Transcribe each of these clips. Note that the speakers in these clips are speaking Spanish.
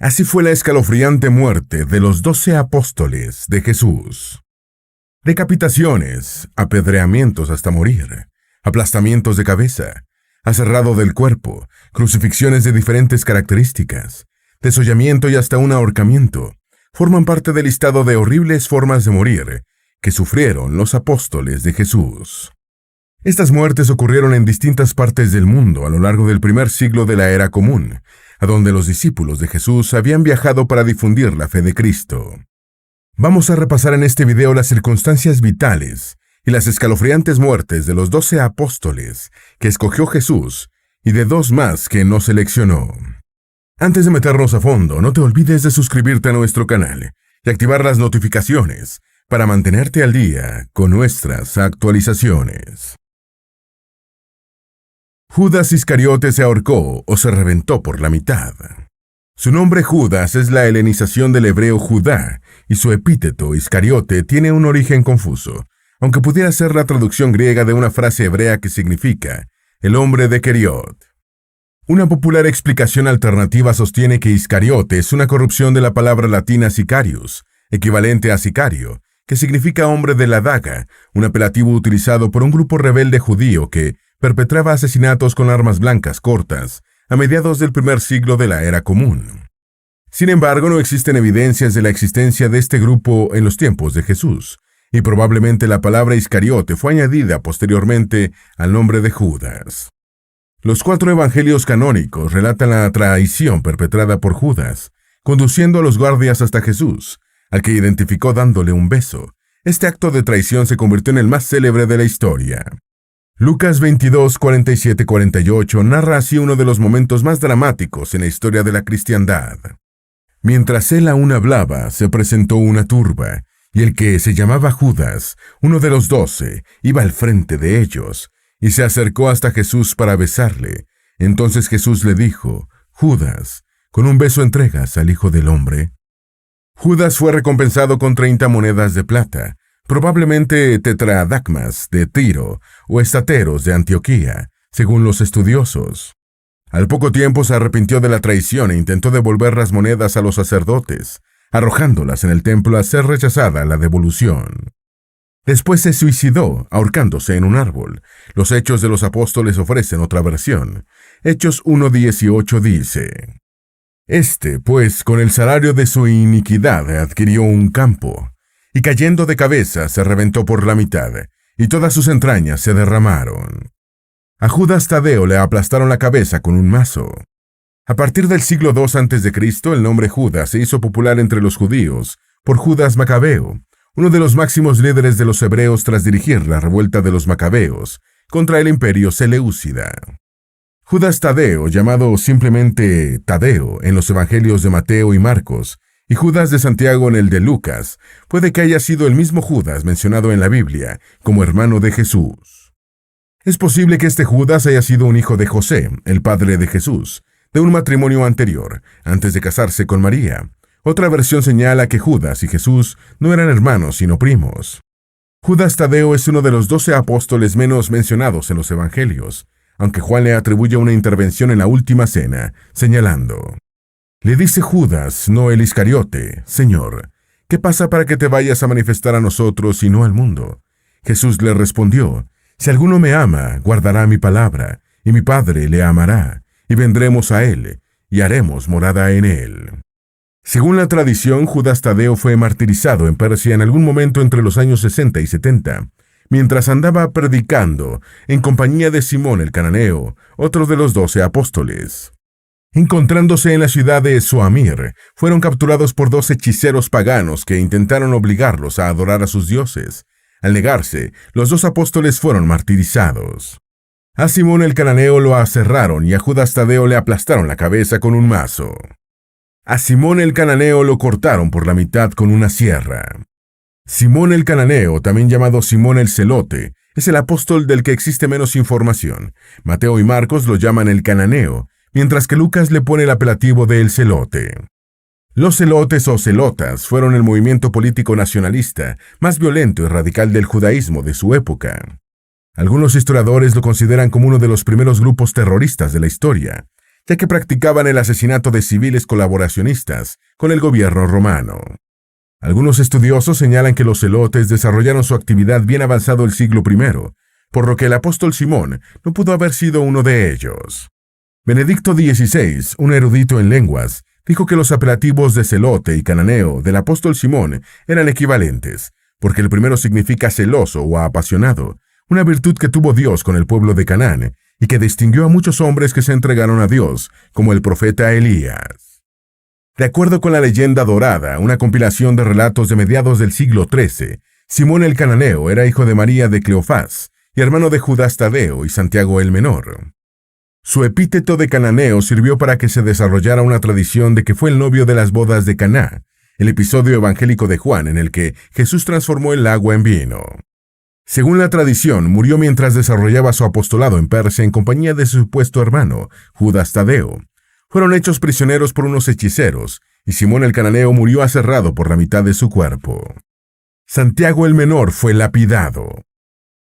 Así fue la escalofriante muerte de los 12 apóstoles de Jesús. Decapitaciones, apedreamientos hasta morir, aplastamientos de cabeza, aserrado del cuerpo, crucifixiones de diferentes características, desollamiento y hasta un ahorcamiento, forman parte del listado de horribles formas de morir que sufrieron los apóstoles de Jesús. Estas muertes ocurrieron en distintas partes del mundo a lo largo del primer siglo de la era común, a donde los discípulos de Jesús habían viajado para difundir la fe de Cristo. Vamos a repasar en este video las circunstancias vitales y las escalofriantes muertes de los 12 apóstoles que escogió Jesús y de 2 más que no seleccionó. Antes de meternos a fondo, no te olvides de suscribirte a nuestro canal y activar las notificaciones para mantenerte al día con nuestras actualizaciones. Judas Iscariote se ahorcó o se reventó por la mitad. Su nombre Judas es la helenización del hebreo Judá y su epíteto Iscariote tiene un origen confuso, aunque pudiera ser la traducción griega de una frase hebrea que significa el hombre de Keriot. Una popular explicación alternativa sostiene que Iscariote es una corrupción de la palabra latina sicarius, equivalente a sicario, que significa hombre de la daga, un apelativo utilizado por un grupo rebelde judío que perpetraba asesinatos con armas blancas cortas a mediados del primer siglo de la era común. Sin embargo, no existen evidencias de la existencia de este grupo en los tiempos de Jesús, y probablemente la palabra Iscariote fue añadida posteriormente al nombre de Judas. Los 4 evangelios canónicos relatan la traición perpetrada por Judas, conduciendo a los guardias hasta Jesús, al que identificó dándole un beso. Este acto de traición se convirtió en el más célebre de la historia. Lucas 22, 47-48 narra así uno de los momentos más dramáticos en la historia de la cristiandad. Mientras él aún hablaba, se presentó una turba, y el que se llamaba Judas, uno de los 12, iba al frente de ellos, y se acercó hasta Jesús para besarle. Entonces Jesús le dijo: Judas, ¿con un beso entregas al Hijo del Hombre? Judas fue recompensado con 30 monedas de plata, probablemente tetradracmas de Tiro o estateros de Antioquía, según los estudiosos. Al poco tiempo se arrepintió de la traición e intentó devolver las monedas a los sacerdotes, arrojándolas en el templo a ser rechazada la devolución. Después se suicidó, ahorcándose en un árbol. Los Hechos de los Apóstoles ofrecen otra versión. Hechos 1:18 dice: pues, con el salario de su iniquidad adquirió un campo, y cayendo de cabeza se reventó por la mitad, y todas sus entrañas se derramaron. A Judas Tadeo le aplastaron la cabeza con un mazo. A partir del siglo II a.C., el nombre Judas se hizo popular entre los judíos por Judas Macabeo, uno de los máximos líderes de los hebreos tras dirigir la revuelta de los macabeos contra el imperio seleucida. Judas Tadeo, llamado simplemente Tadeo en los evangelios de Mateo y Marcos, y Judas de Santiago en el de Lucas, puede que haya sido el mismo Judas mencionado en la Biblia como hermano de Jesús. Es posible que este Judas haya sido un hijo de José, el padre de Jesús, de un matrimonio anterior, antes de casarse con María. Otra versión señala que Judas y Jesús no eran hermanos sino primos. Judas Tadeo es uno de los 12 apóstoles menos mencionados en los evangelios, aunque Juan le atribuye una intervención en la última cena, señalando: le dice Judas, no el Iscariote: Señor, ¿qué pasa para que te vayas a manifestar a nosotros y no al mundo? Jesús le respondió: si alguno me ama, guardará mi palabra, y mi Padre le amará, y vendremos a él, y haremos morada en él. Según la tradición, Judas Tadeo fue martirizado en Persia en algún momento entre los años 60 y 70, mientras andaba predicando en compañía de Simón el Cananeo, otro de los 12 apóstoles. Encontrándose en la ciudad de Soamir, fueron capturados por 2 hechiceros paganos que intentaron obligarlos a adorar a sus dioses. Al negarse, los 2 apóstoles fueron martirizados. A Simón el Cananeo lo aserraron y a Judas Tadeo le aplastaron la cabeza con un mazo. A Simón el Cananeo lo cortaron por la mitad con una sierra. Simón el Cananeo, también llamado Simón el Celote, es el apóstol del que existe menos información. Mateo y Marcos lo llaman el Cananeo, mientras que Lucas le pone el apelativo de el Celote. Los celotes o celotas fueron el movimiento político nacionalista más violento y radical del judaísmo de su época. Algunos historiadores lo consideran como uno de los primeros grupos terroristas de la historia, ya que practicaban el asesinato de civiles colaboracionistas con el gobierno romano. Algunos estudiosos señalan que los celotes desarrollaron su actividad bien avanzado el siglo I, por lo que el apóstol Simón no pudo haber sido uno de ellos. Benedicto XVI, un erudito en lenguas, dijo que los apelativos de celote y cananeo del apóstol Simón eran equivalentes, porque el primero significa celoso o apasionado, una virtud que tuvo Dios con el pueblo de Canaán y que distinguió a muchos hombres que se entregaron a Dios, como el profeta Elías. De acuerdo con la leyenda dorada, una compilación de relatos de mediados del siglo XIII, Simón el cananeo era hijo de María de Cleofás y hermano de Judas Tadeo y Santiago el Menor. Su epíteto de cananeo sirvió para que se desarrollara una tradición de que fue el novio de las bodas de Caná, el episodio evangélico de Juan en el que Jesús transformó el agua en vino. Según la tradición, murió mientras desarrollaba su apostolado en Persia en compañía de su supuesto hermano, Judas Tadeo. Fueron hechos prisioneros por unos hechiceros, y Simón el cananeo murió aserrado por la mitad de su cuerpo. Santiago el Menor fue lapidado.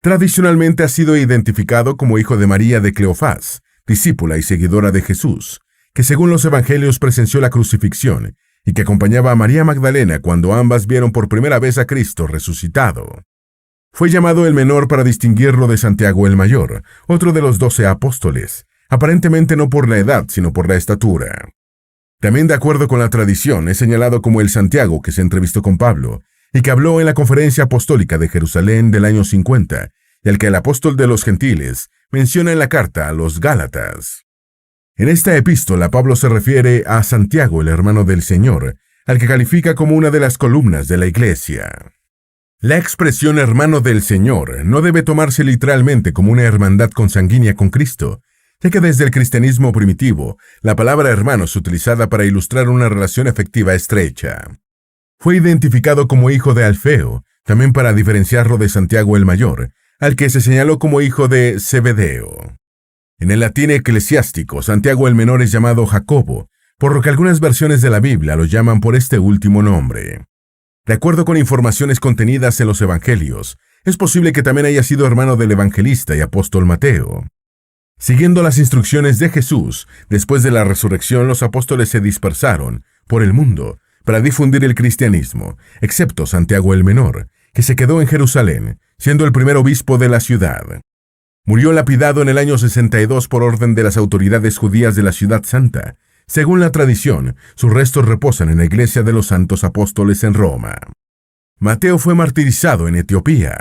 Tradicionalmente ha sido identificado como hijo de María de Cleofás, discípula y seguidora de Jesús, que según los evangelios presenció la crucifixión y que acompañaba a María Magdalena cuando ambas vieron por primera vez a Cristo resucitado. Fue llamado el menor para distinguirlo de Santiago el Mayor, otro de los 12 apóstoles, aparentemente no por la edad, sino por la estatura. También de acuerdo con la tradición, es señalado como el Santiago que se entrevistó con Pablo y que habló en la Conferencia Apostólica de Jerusalén del año 50, y al que el apóstol de los gentiles menciona en la carta a los Gálatas. En esta epístola, Pablo se refiere a Santiago, el hermano del Señor, al que califica como una de las columnas de la Iglesia. La expresión hermano del Señor no debe tomarse literalmente como una hermandad consanguínea con Cristo, ya que desde el cristianismo primitivo, la palabra hermano es utilizada para ilustrar una relación afectiva estrecha. Fue identificado como hijo de Alfeo, también para diferenciarlo de Santiago el Mayor, al que se señaló como hijo de Zebedeo. En el latín eclesiástico, Santiago el Menor es llamado Jacobo, por lo que algunas versiones de la Biblia lo llaman por este último nombre. De acuerdo con informaciones contenidas en los evangelios, es posible que también haya sido hermano del evangelista y apóstol Mateo. Siguiendo las instrucciones de Jesús, después de la resurrección los apóstoles se dispersaron por el mundo para difundir el cristianismo, excepto Santiago el Menor, que se quedó en Jerusalén, siendo el primer obispo de la ciudad. Murió lapidado en el año 62 por orden de las autoridades judías de la ciudad santa. Según la tradición, sus restos reposan en la iglesia de los santos apóstoles en Roma. Mateo fue martirizado en Etiopía.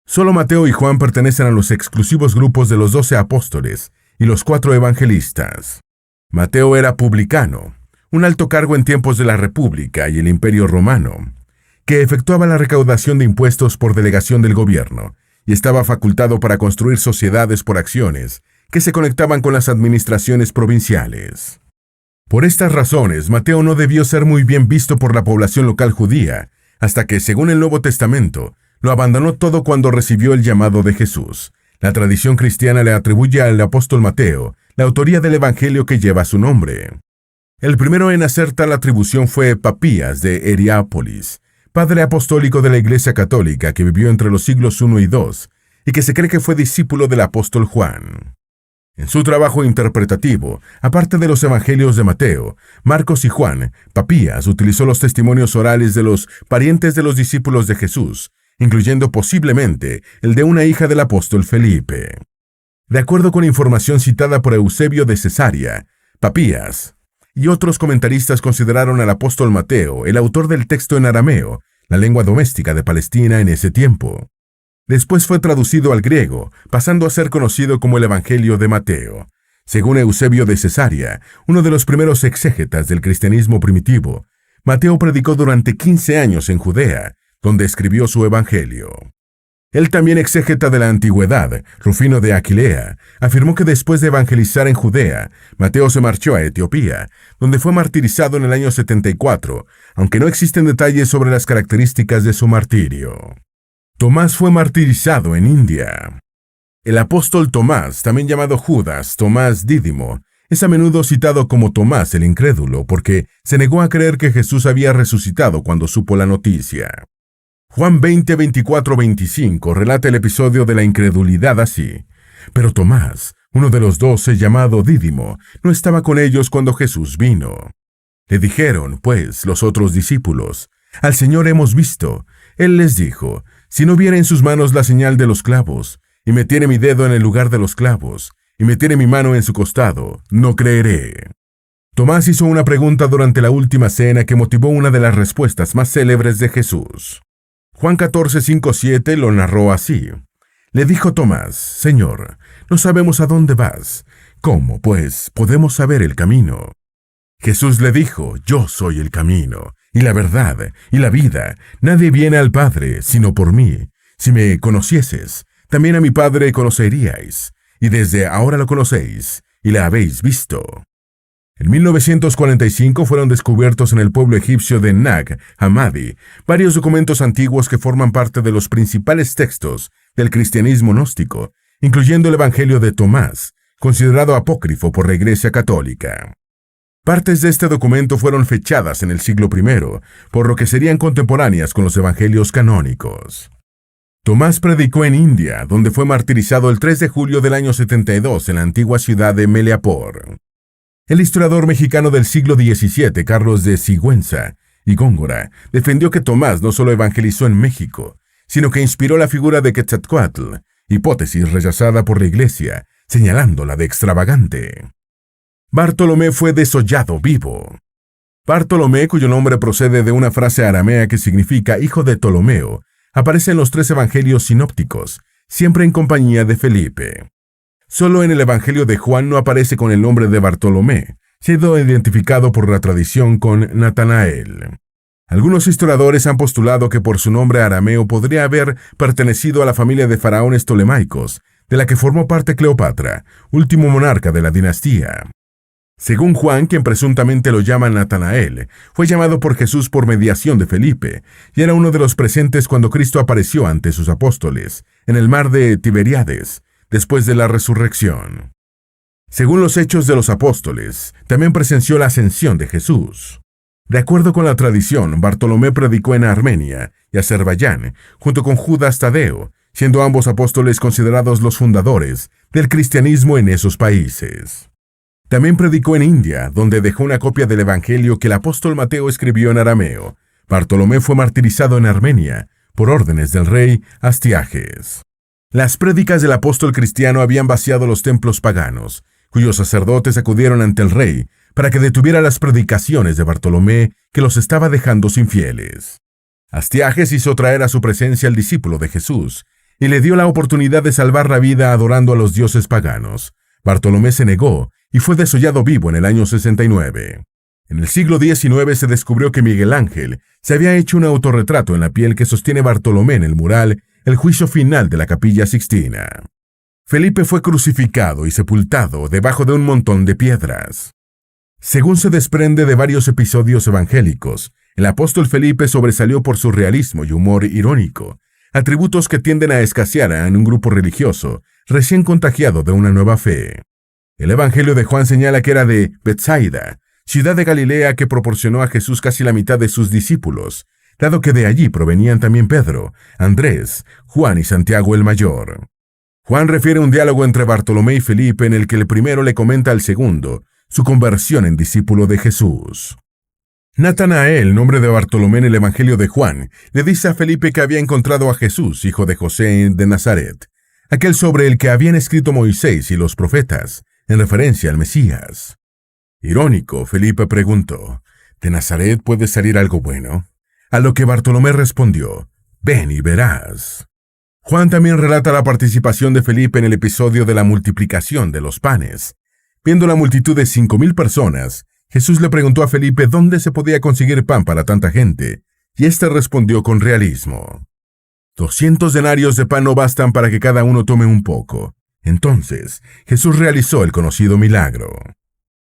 Solo Mateo y Juan pertenecen a los exclusivos grupos de los 12 apóstoles y los 4 evangelistas. Mateo era publicano, un alto cargo en tiempos de la República y el Imperio Romano, que efectuaba la recaudación de impuestos por delegación del gobierno y estaba facultado para construir sociedades por acciones que se conectaban con las administraciones provinciales. Por estas razones, Mateo no debió ser muy bien visto por la población local judía, hasta que, según el Nuevo Testamento, lo abandonó todo cuando recibió el llamado de Jesús. La tradición cristiana le atribuye al apóstol Mateo la autoría del evangelio que lleva su nombre. El primero en hacer tal atribución fue Papías de Heriápolis, padre apostólico de la Iglesia Católica que vivió entre los siglos I y II, y que se cree que fue discípulo del apóstol Juan. En su trabajo interpretativo, aparte de los evangelios de Mateo, Marcos y Juan, Papías utilizó los testimonios orales de los parientes de los discípulos de Jesús, incluyendo posiblemente el de una hija del apóstol Felipe. De acuerdo con información citada por Eusebio de Cesarea, Papías y otros comentaristas consideraron al apóstol Mateo el autor del texto en arameo, la lengua doméstica de Palestina en ese tiempo. Después fue traducido al griego, pasando a ser conocido como el Evangelio de Mateo. Según Eusebio de Cesarea, uno de los primeros exégetas del cristianismo primitivo, Mateo predicó durante 15 años en Judea, donde escribió su Evangelio. El también exégeta de la antigüedad, Rufino de Aquilea, afirmó que después de evangelizar en Judea, Mateo se marchó a Etiopía, donde fue martirizado en el año 74, aunque no existen detalles sobre las características de su martirio. Tomás fue martirizado en India. El apóstol Tomás, también llamado Judas, Tomás Dídimo, es a menudo citado como Tomás el incrédulo porque se negó a creer que Jesús había resucitado cuando supo la noticia. Juan 20, 24, 25 relata el episodio de la incredulidad así: pero Tomás, Uno de los 12, llamado Dídimo, no estaba con ellos cuando Jesús vino. Le dijeron, pues, los otros discípulos, «Al Señor hemos visto». Él les dijo, «Si no viera en sus manos la señal de los clavos, y metiere mi dedo en el lugar de los clavos, y metiere mi mano en su costado, no creeré». Tomás hizo una pregunta durante la última cena que motivó una de las respuestas más célebres de Jesús. Juan 14:5-7 lo narró así. Le dijo Tomás, «Señor, no sabemos a dónde vas. ¿Cómo, pues, podemos saber el camino?» Jesús le dijo, «Yo soy el camino, y la verdad, y la vida. Nadie viene al Padre, sino por mí. Si me conocieses, también a mi Padre conoceríais, y desde ahora lo conocéis, y le habéis visto». En 1945 fueron descubiertos en el pueblo egipcio de Nag Hammadi varios documentos antiguos que forman parte de los principales textos del cristianismo gnóstico, incluyendo el Evangelio de Tomás, considerado apócrifo por la Iglesia Católica. Partes de este documento fueron fechadas en el siglo I, por lo que serían contemporáneas con los evangelios canónicos. Tomás predicó en India, donde fue martirizado el 3 de julio del año 72 en la antigua ciudad de Meliapor. El historiador mexicano del siglo XVII, Carlos de Sigüenza y Góngora, defendió que Tomás no solo evangelizó en México, sino que inspiró la figura de Quetzalcóatl, hipótesis rechazada por la Iglesia, señalándola de extravagante. Bartolomé fue desollado vivo. Bartolomé, cuyo nombre procede de una frase aramea que significa hijo de Ptolomeo, aparece en los 3 evangelios sinópticos, siempre en compañía de Felipe. Solo en el Evangelio de Juan no aparece con el nombre de Bartolomé, siendo identificado por la tradición con Natanael. Algunos historiadores han postulado que por su nombre arameo podría haber pertenecido a la familia de faraones tolemaicos, de la que formó parte Cleopatra, último monarca de la dinastía. Según Juan, quien presuntamente lo llama Natanael, fue llamado por Jesús por mediación de Felipe, y era uno de los presentes cuando Cristo apareció ante sus apóstoles, en el mar de Tiberíades, después de la resurrección. Según los Hechos de los Apóstoles, también presenció la ascensión de Jesús. De acuerdo con la tradición, Bartolomé predicó en Armenia y Azerbaiyán, junto con Judas Tadeo, siendo ambos apóstoles considerados los fundadores del cristianismo en esos países. También predicó en India, donde dejó una copia del Evangelio que el apóstol Mateo escribió en arameo. Bartolomé fue martirizado en Armenia por órdenes del rey Astiages. Las prédicas del apóstol cristiano habían vaciado los templos paganos, cuyos sacerdotes acudieron ante el rey para que detuviera las predicaciones de Bartolomé que los estaba dejando sin fieles. Astiages hizo traer a su presencia al discípulo de Jesús y le dio la oportunidad de salvar la vida adorando a los dioses paganos. Bartolomé se negó y fue desollado vivo en el año 69. En el siglo XIX se descubrió que Miguel Ángel se había hecho un autorretrato en la piel que sostiene Bartolomé en el mural El juicio final de la Capilla Sixtina. Felipe fue crucificado y sepultado debajo de un montón de piedras. Según se desprende de varios episodios evangélicos, el apóstol Felipe sobresalió por su realismo y humor irónico, atributos que tienden a escasear en un grupo religioso recién contagiado de una nueva fe. El Evangelio de Juan señala que era de Betsaida, ciudad de Galilea que proporcionó a Jesús casi la mitad de sus discípulos, dado que de allí provenían también Pedro, Andrés, Juan y Santiago el Mayor. Juan refiere un diálogo entre Bartolomé y Felipe en el que el primero le comenta al segundo su conversión en discípulo de Jesús. Natanael, nombre de Bartolomé en el Evangelio de Juan, le dice a Felipe que había encontrado a Jesús, hijo de José de Nazaret, aquel sobre el que habían escrito Moisés y los profetas, en referencia al Mesías. Irónico, Felipe preguntó, ¿de Nazaret puede salir algo bueno? A lo que Bartolomé respondió, ven y verás. Juan también relata la participación de Felipe en el episodio de la multiplicación de los panes. Viendo la multitud de 5,000 personas, Jesús le preguntó a Felipe dónde se podía conseguir pan para tanta gente, y éste respondió con realismo. 200 denarios de pan no bastan para que cada uno tome un poco. Entonces, Jesús realizó el conocido milagro.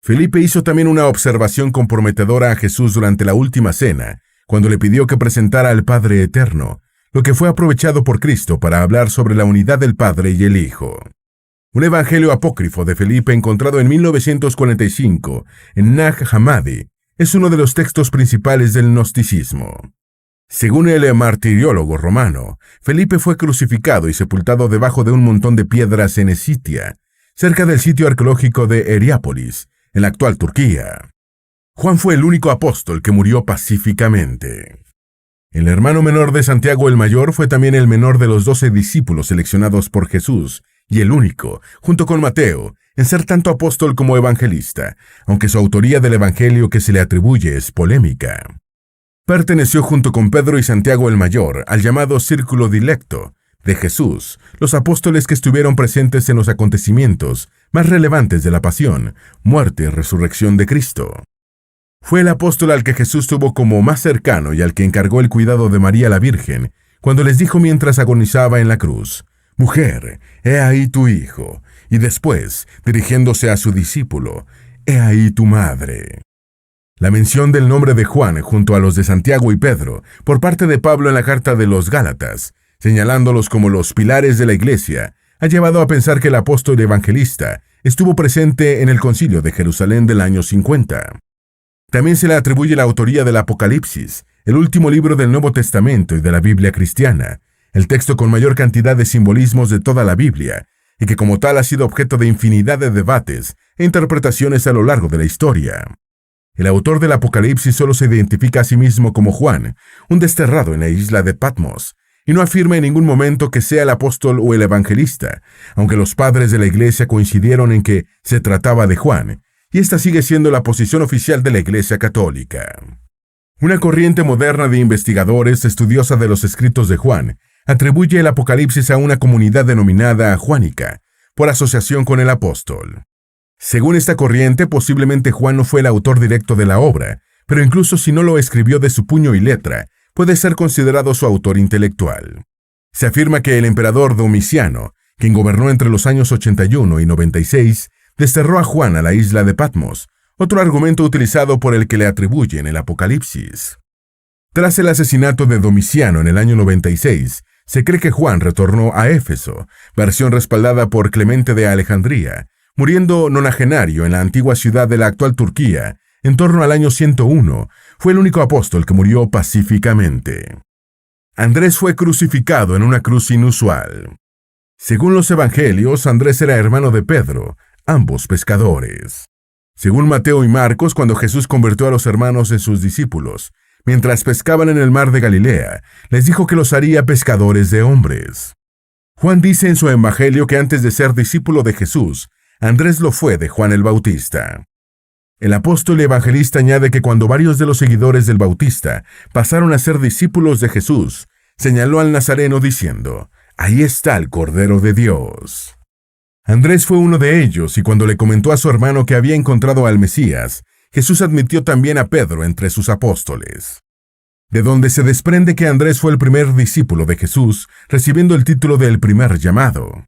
Felipe hizo también una observación comprometedora a Jesús durante la última cena, cuando le pidió que presentara al Padre Eterno, lo que fue aprovechado por Cristo para hablar sobre la unidad del Padre y el Hijo. Un evangelio apócrifo de Felipe encontrado en 1945 en Nag Hammadi es uno de los textos principales del gnosticismo. Según el martiriólogo romano, Felipe fue crucificado y sepultado debajo de un montón de piedras en Escitia, cerca del sitio arqueológico de Heriápolis, en la actual Turquía. Juan fue el único apóstol que murió pacíficamente. El hermano menor de Santiago el Mayor fue también el menor de los 12 discípulos seleccionados por Jesús, y el único, junto con Mateo, en ser tanto apóstol como evangelista, aunque su autoría del evangelio que se le atribuye es polémica. Perteneció junto con Pedro y Santiago el Mayor al llamado Círculo Dilecto de Jesús, los apóstoles que estuvieron presentes en los acontecimientos más relevantes de la pasión, muerte y resurrección de Cristo. Fue el apóstol al que Jesús tuvo como más cercano y al que encargó el cuidado de María la Virgen, cuando les dijo mientras agonizaba en la cruz: «Mujer, he ahí tu hijo», y después, dirigiéndose a su discípulo: «He ahí tu madre». La mención del nombre de Juan junto a los de Santiago y Pedro por parte de Pablo en la carta de los Gálatas, señalándolos como los pilares de la Iglesia, ha llevado a pensar que el apóstol evangelista estuvo presente en el Concilio de Jerusalén del año 50. También se le atribuye la autoría del Apocalipsis, el último libro del Nuevo Testamento y de la Biblia cristiana, el texto con mayor cantidad de simbolismos de toda la Biblia, y que como tal ha sido objeto de infinidad de debates e interpretaciones a lo largo de la historia. El autor del Apocalipsis solo se identifica a sí mismo como Juan, un desterrado en la isla de Patmos, y no afirma en ningún momento que sea el apóstol o el evangelista, aunque los padres de la Iglesia coincidieron en que se trataba de Juan, y esta sigue siendo la posición oficial de la Iglesia Católica. Una corriente moderna de investigadores estudiosa de los escritos de Juan atribuye el Apocalipsis a una comunidad denominada Juánica, por asociación con el apóstol. Según esta corriente, posiblemente Juan no fue el autor directo de la obra, pero incluso si no lo escribió de su puño y letra, puede ser considerado su autor intelectual. Se afirma que el emperador Domiciano, quien gobernó entre los años 81 y 96, desterró a Juan a la isla de Patmos, otro argumento utilizado por el que le atribuyen el Apocalipsis. Tras el asesinato de Domiciano en el año 96, se cree que Juan retornó a Éfeso, versión respaldada por Clemente de Alejandría, muriendo nonagenario en la antigua ciudad de la actual Turquía, en torno al año 101, fue el único apóstol que murió pacíficamente. Andrés fue crucificado en una cruz inusual. Según los evangelios, Andrés era hermano de Pedro, ambos pescadores. Según Mateo y Marcos, cuando Jesús convirtió a los hermanos en sus discípulos, mientras pescaban en el mar de Galilea, les dijo que los haría pescadores de hombres. Juan dice en su evangelio que antes de ser discípulo de Jesús, Andrés lo fue de Juan el Bautista. El apóstol y evangelista añade que cuando varios de los seguidores del Bautista pasaron a ser discípulos de Jesús, señaló al Nazareno diciendo: «Ahí está el Cordero de Dios». Andrés fue uno de ellos, y cuando le comentó a su hermano que había encontrado al Mesías, Jesús admitió también a Pedro entre sus apóstoles. De donde se desprende que Andrés fue el primer discípulo de Jesús, recibiendo el título de el primer llamado.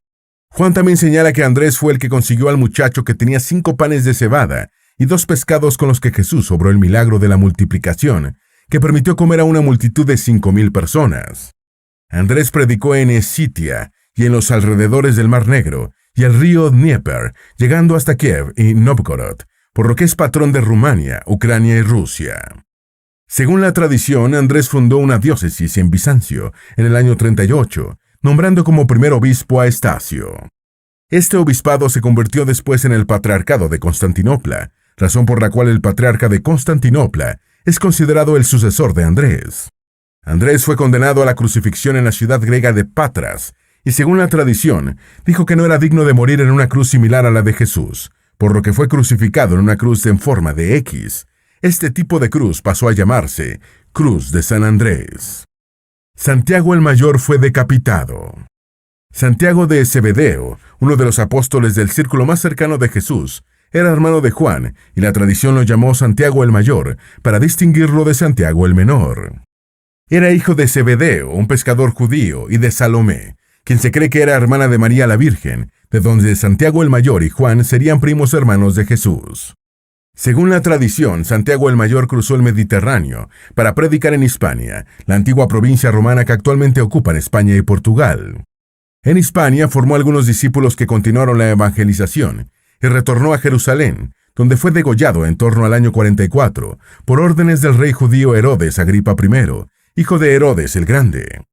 Juan también señala que Andrés fue el que consiguió al muchacho que tenía 5 panes de cebada y 2 pescados con los que Jesús obró el milagro de la multiplicación, que permitió comer a una multitud de 5,000 personas. Andrés predicó en Escitia y en los alrededores del Mar Negro, y el río Dnieper, llegando hasta Kiev y Novgorod, por lo que es patrón de Rumania, Ucrania y Rusia. Según la tradición, Andrés fundó una diócesis en Bizancio en el año 38, nombrando como primer obispo a Estacio. Este obispado se convirtió después en el Patriarcado de Constantinopla, razón por la cual el patriarca de Constantinopla es considerado el sucesor de Andrés. Andrés fue condenado a la crucifixión en la ciudad griega de Patras, y según la tradición, dijo que no era digno de morir en una cruz similar a la de Jesús, por lo que fue crucificado en una cruz en forma de X. Este tipo de cruz pasó a llamarse Cruz de San Andrés. Santiago el Mayor fue decapitado. Santiago de Zebedeo, uno de los apóstoles del círculo más cercano de Jesús, era hermano de Juan, y la tradición lo llamó Santiago el Mayor para distinguirlo de Santiago el Menor. Era hijo de Zebedeo, un pescador judío, y de Salomé, quien se cree que era hermana de María la Virgen, de donde Santiago el Mayor y Juan serían primos hermanos de Jesús. Según la tradición, Santiago el Mayor cruzó el Mediterráneo para predicar en Hispania, la antigua provincia romana que actualmente ocupan España y Portugal. En Hispania formó algunos discípulos que continuaron la evangelización y retornó a Jerusalén, donde fue degollado en torno al año 44 por órdenes del rey judío Herodes Agripa I, hijo de Herodes el Grande.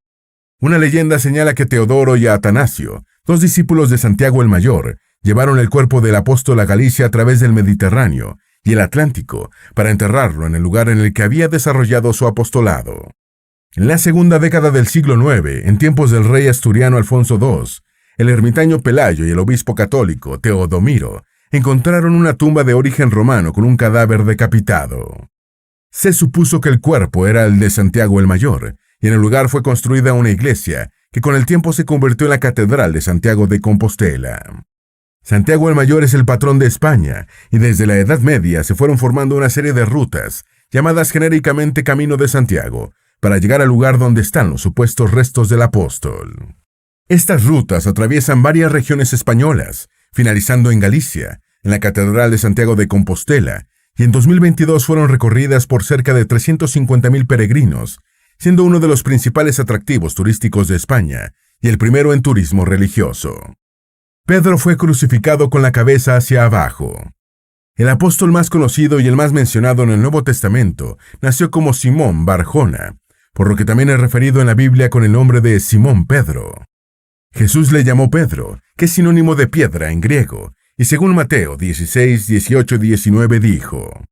Una leyenda señala que Teodoro y Atanasio, 2 discípulos de Santiago el Mayor, Llevaron el cuerpo del apóstol a Galicia a través del Mediterráneo y el Atlántico para enterrarlo en el lugar en el que había desarrollado su apostolado. En la segunda década del siglo IX, en tiempos del rey asturiano Alfonso II, el ermitaño Pelayo y el obispo católico Teodomiro encontraron una tumba de origen romano con un cadáver decapitado. Se supuso que el cuerpo era el de Santiago el Mayor, y en el lugar fue construida una iglesia que con el tiempo se convirtió en la Catedral de Santiago de Compostela. Santiago el Mayor es el patrón de España, y desde la Edad Media se fueron formando una serie de rutas, llamadas genéricamente Camino de Santiago, para llegar al lugar donde están los supuestos restos del apóstol. Estas rutas atraviesan varias regiones españolas, finalizando en Galicia, en la Catedral de Santiago de Compostela, y en 2022 fueron recorridas por cerca de 350,000 peregrinos, siendo uno de los principales atractivos turísticos de España y el primero en turismo religioso. Pedro fue crucificado con la cabeza hacia abajo. El apóstol más conocido y el más mencionado en el Nuevo Testamento nació como Simón Barjona, por lo que también es referido en la Biblia con el nombre de Simón Pedro. Jesús le llamó Pedro, que es sinónimo de piedra en griego, y según Mateo 16, 18 y 19 dijo: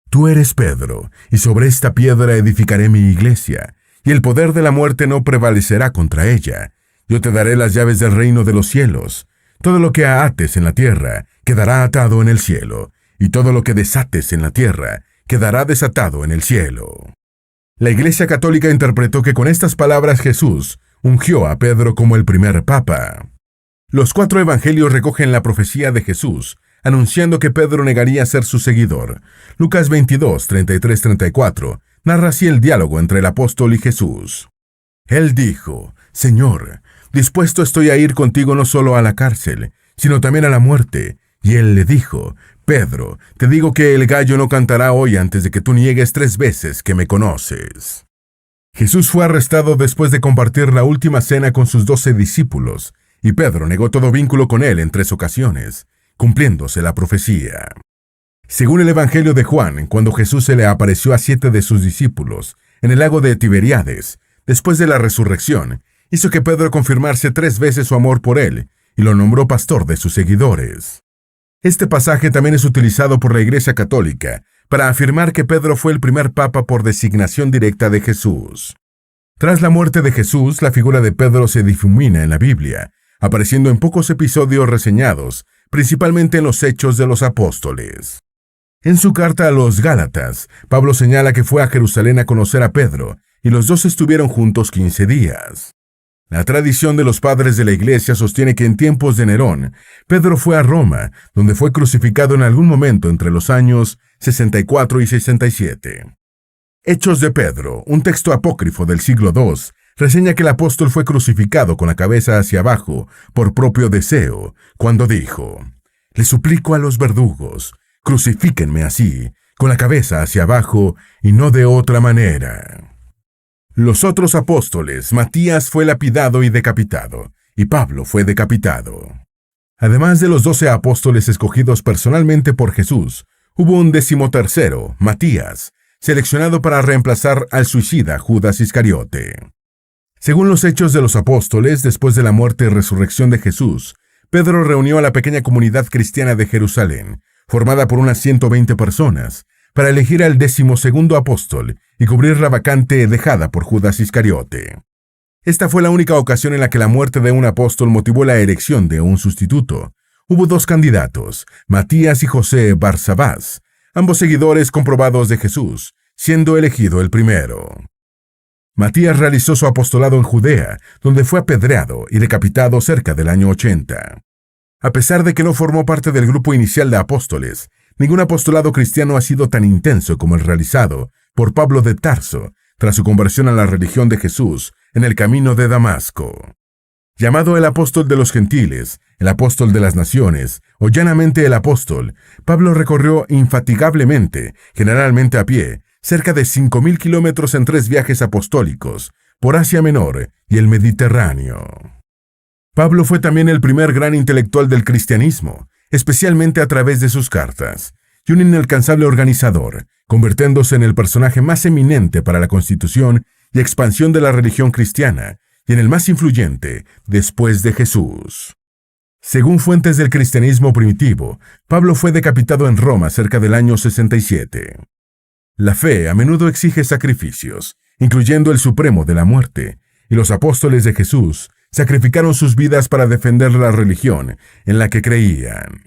Tú eres Pedro, y sobre esta piedra edificaré mi iglesia, y el poder de la muerte no prevalecerá contra ella. Yo te daré las llaves del reino de los cielos. Todo lo que ates en la tierra quedará atado en el cielo, y todo lo que desates en la tierra quedará desatado en el cielo. La Iglesia Católica interpretó que con estas palabras Jesús ungió a Pedro como el primer papa. Los 4 evangelios recogen la profecía de Jesús, anunciando que Pedro negaría ser su seguidor. Lucas 22, 33-34 narra así el diálogo entre el apóstol y Jesús. Él dijo: Señor, dispuesto estoy a ir contigo no solo a la cárcel, sino también a la muerte. Y él le dijo: Pedro, te digo que el gallo no cantará hoy antes de que tú niegues 3 veces que me conoces. Jesús fue arrestado después de compartir la última cena con sus 12 discípulos, y Pedro negó todo vínculo con él en 3 ocasiones, cumpliéndose la profecía. Según el Evangelio de Juan, cuando Jesús se le apareció a 7 de sus discípulos en el lago de Tiberíades, después de la resurrección, hizo que Pedro confirmase 3 veces su amor por él y lo nombró pastor de sus seguidores. Este pasaje también es utilizado por la Iglesia Católica para afirmar que Pedro fue el primer papa por designación directa de Jesús. Tras la muerte de Jesús, la figura de Pedro se difumina en la Biblia, apareciendo en pocos episodios reseñados, principalmente en los Hechos de los Apóstoles. En su carta a los Gálatas, Pablo señala que fue a Jerusalén a conocer a Pedro, y los 2 estuvieron juntos 15 días. La tradición de los padres de la Iglesia sostiene que en tiempos de Nerón, Pedro fue a Roma, donde fue crucificado en algún momento entre los años 64 y 67. Hechos de Pedro, un texto apócrifo del siglo II, reseña que el apóstol fue crucificado con la cabeza hacia abajo por propio deseo, cuando dijo: «Le suplico a los verdugos, crucifíquenme así, con la cabeza hacia abajo y no de otra manera». Los otros apóstoles, Matías fue lapidado y decapitado, y Pablo fue decapitado. Además de los 12 apóstoles escogidos personalmente por Jesús, hubo un 13º, Matías, seleccionado para reemplazar al suicida Judas Iscariote. Según los Hechos de los Apóstoles, después de la muerte y resurrección de Jesús, Pedro reunió a la pequeña comunidad cristiana de Jerusalén, formada por unas 120 personas, para elegir al 12º apóstol y cubrir la vacante dejada por Judas Iscariote. Esta fue la única ocasión en la que la muerte de un apóstol motivó la elección de un sustituto. Hubo 2 candidatos, Matías y José Barsabás, ambos seguidores comprobados de Jesús, siendo elegido el primero. Matías realizó su apostolado en Judea, donde fue apedreado y decapitado cerca del año 80. A pesar de que no formó parte del grupo inicial de apóstoles, ningún apostolado cristiano ha sido tan intenso como el realizado por Pablo de Tarso tras su conversión a la religión de Jesús en el camino de Damasco. Llamado el apóstol de los gentiles, el apóstol de las naciones, o llanamente el apóstol, Pablo recorrió infatigablemente, generalmente a pie, cerca de 5,000 kilómetros en 3 viajes apostólicos, por Asia Menor y el Mediterráneo. Pablo fue también el primer gran intelectual del cristianismo, especialmente a través de sus cartas, y un inalcanzable organizador, convirtiéndose en el personaje más eminente para la constitución y expansión de la religión cristiana, y en el más influyente después de Jesús. Según fuentes del cristianismo primitivo, Pablo fue decapitado en Roma cerca del año 67. La fe a menudo exige sacrificios, incluyendo el supremo de la muerte, y los apóstoles de Jesús sacrificaron sus vidas para defender la religión en la que creían.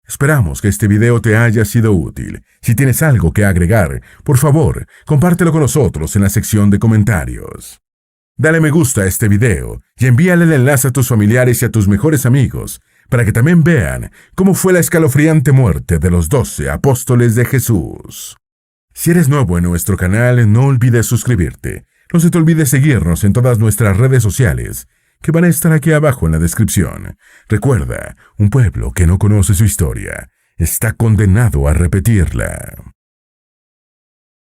Esperamos que este video te haya sido útil. Si tienes algo que agregar, por favor, compártelo con nosotros en la sección de comentarios. Dale me gusta a este video y envíale el enlace a tus familiares y a tus mejores amigos para que también vean cómo fue la escalofriante muerte de los 12 apóstoles de Jesús. Si eres nuevo en nuestro canal, no olvides suscribirte. No se te olvide seguirnos en todas nuestras redes sociales, que van a estar aquí abajo en la descripción. Recuerda, un pueblo que no conoce su historia está condenado a repetirla.